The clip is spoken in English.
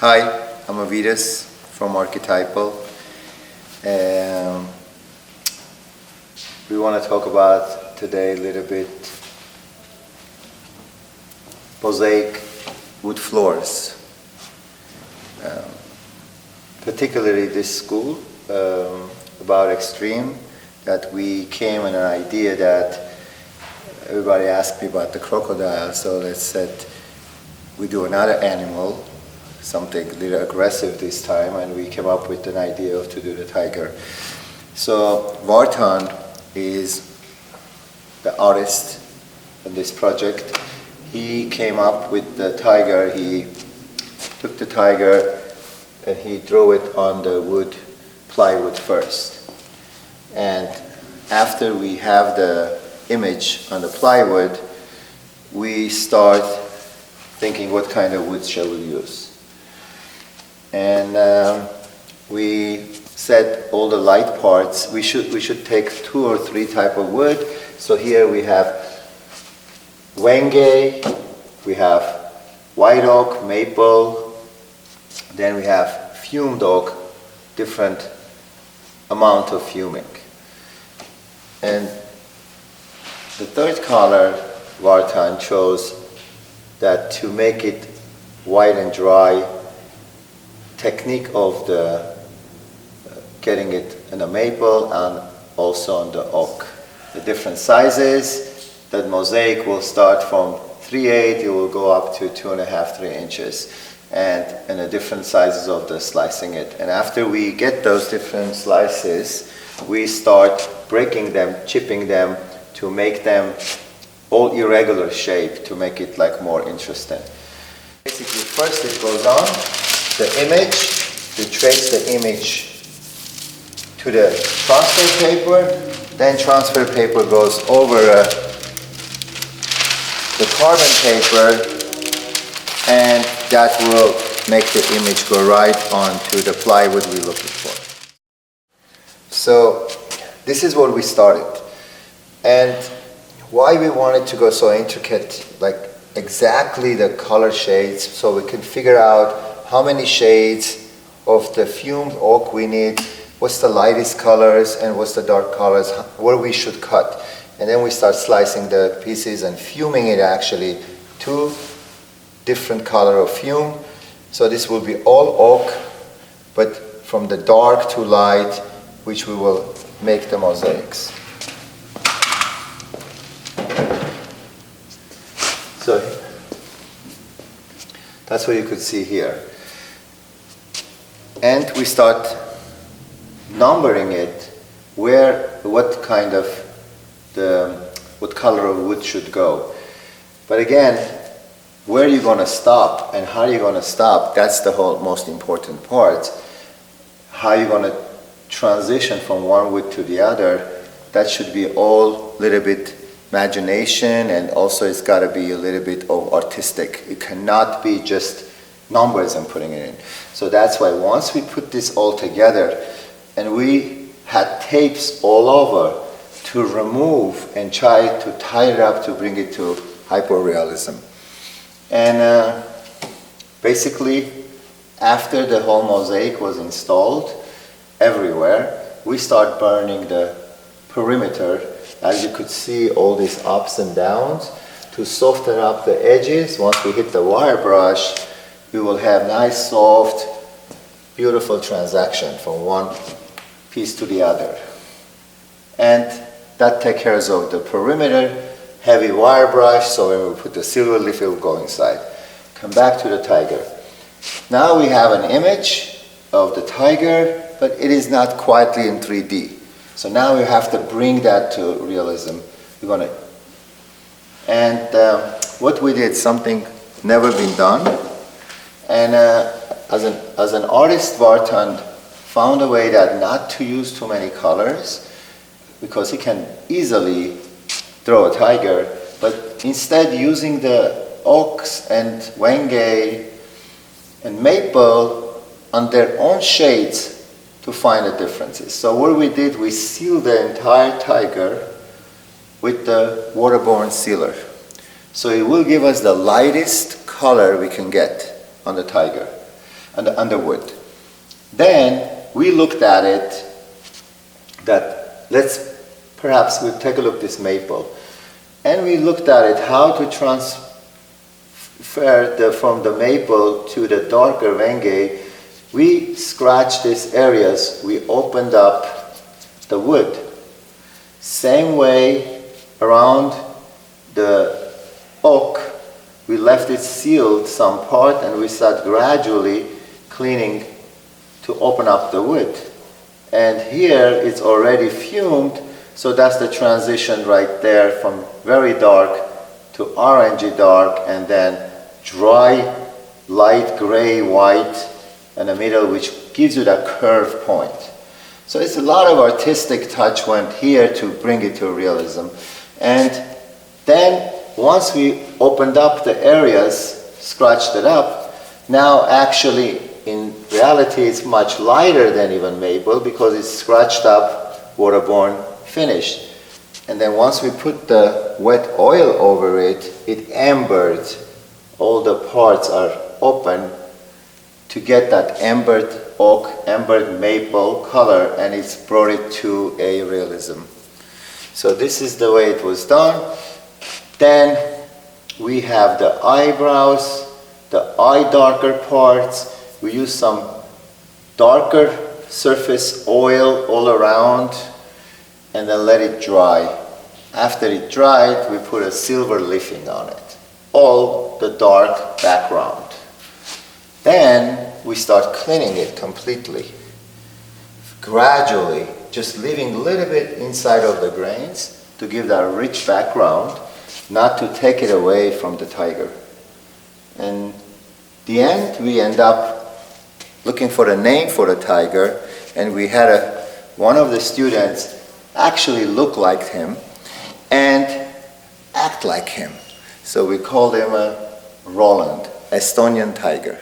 Hi, I'm Avedis from Archetypal. We want to talk about today a little bit Mosaic wood floors. Particularly this school about extreme, that we came with an idea that everybody asked me about the crocodile, so let's said we do another animal, something a little aggressive this time, and we came up with an idea to do the tiger. So Vartan is the artist in this project. He came up with the tiger. He took the tiger and he drew it on the wood, plywood first. And after we have the image on the plywood, we start thinking what kind of wood shall we use. And we set all the light parts. We should take 2 or 3 type of wood. So here we have wenge, we have white oak, maple, then we have fumed oak, different amount of fuming. And the third color, Vartan chose that to make it white and dry, technique of the getting it in a maple and also on the oak. The different sizes, that mosaic will start from 3/8, it will go up to 2.5, 3 inches, and the different sizes of the slicing it. And after we get those different slices, we start breaking them, chipping them to make them all irregular shape to make it like more interesting. Basically, first it goes on the image, we trace the image to the transfer paper, then transfer paper goes over the carbon paper, and that will make the image go right onto the plywood we're looking for. So this is what we started. And why we wanted to go so intricate, like exactly the color shades, so we can figure out how many shades of the fumed oak we need, what's the lightest colors and what's the dark colors, where we should cut. And then we start slicing the pieces and fuming it actually 2 different color of fume. So this will be all oak, but from the dark to light, which we will make the mosaics. So that's what you could see here. And we start numbering it, what kind of what color of wood should go. But again, where are you going to stop and how are you going to stop? That's the whole most important part. How are you going to transition from one wood to the other? That should be all a little bit imagination, and also it's got to be a little bit of artistic. It cannot be just numbers and putting it in. So that's why once we put this all together, and we had tapes all over to remove and try to tie it up to bring it to hyperrealism. And basically, after the whole mosaic was installed everywhere, we start burning the perimeter. As you could see, all these ups and downs to soften up the edges. Once we hit the wire brush, we will have nice, soft, beautiful transaction from one piece to the other. And that takes care of the perimeter, heavy wire brush, so when we put the silver leaf, it will go inside. Come back to the tiger. Now we have an image of the tiger, but it is not quietly in 3D. So now we have to bring that to realism. What we did, something never been done. And as an artist, Vartan found a way that not to use too many colors, because he can easily draw a tiger, but instead using the oaks and wenge and maple on their own shades to find the differences. So what we did, we sealed the entire tiger with the waterborne sealer. So it will give us the lightest color we can get on the tiger. on the wood. Then we looked at it, that perhaps we'll take a look at this maple. And we looked at it, how to transfer from the maple to the darker Venge. We scratched these areas, we opened up the wood. Same way around the oak, we left it sealed some part, and we start gradually cleaning to open up the wood. And here it's already fumed, so that's the transition right there from very dark to orangey dark, and then dry, light gray, white in the middle, which gives you that curve point. So it's a lot of artistic touch went here to bring it to realism. And then once we opened up the areas, scratched it up, now actually in reality it's much lighter than even maple because it's scratched up, waterborne, finished. And then once we put the wet oil over it, it ambered. All the parts are open to get that ambered oak, ambered maple color, and it's brought it to a realism. So this is the way it was done. Then we have the eyebrows, the eye darker parts. We use some darker surface oil all around, and then let it dry. After it dried, we put a silver leafing on it, all the dark background. Then we start cleaning it completely, gradually, just leaving a little bit inside of the grains to give that rich background, not to take it away from the tiger. And the end, we end up looking for a name for the tiger, and we had one of the students actually look like him and act like him. So we called him a Roland, Estonian tiger.